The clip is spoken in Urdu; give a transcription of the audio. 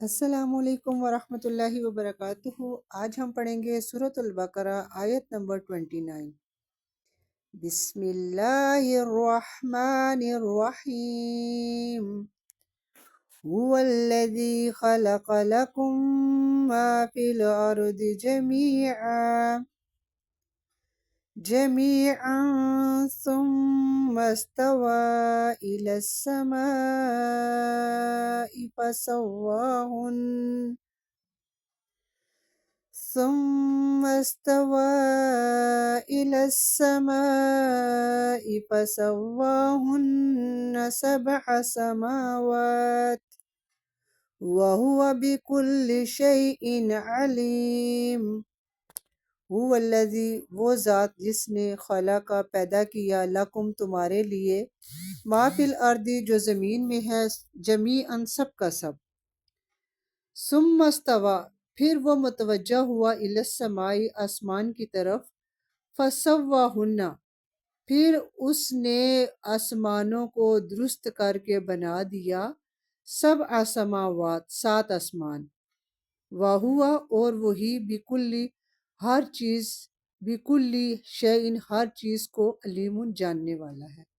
السلام علیکم ورحمۃ اللہ وبرکاتہ۔ آج ہم پڑھیں گے سورۃ البقرہ آیت نمبر 29۔ بسم اللہ الرحمن الرحیم۔ هو الذی خلق لکم ما فی الارض جميعا ثم استوى إلى السماء فسواهن سبع سماوات وهو بكل شيء عليم۔ هو الذی، وہ ذات جس نے خلق پیدا کیا، لکم تمہارے لیے، ما فی الارض جو زمین میں ہے، جمیعاً سب کا سب، ثم استوی پھر وہ متوجہ ہوا، الی السماء آسمان کی طرف، فسواہن پھر اس نے آسمانوں کو درست کر کے بنا دیا، سبع سماوات سات آسمان، وہوا اور وہی، بکلی ہر چیز، بکلی شیء ہر چیز کو، علیم جاننے والا ہے۔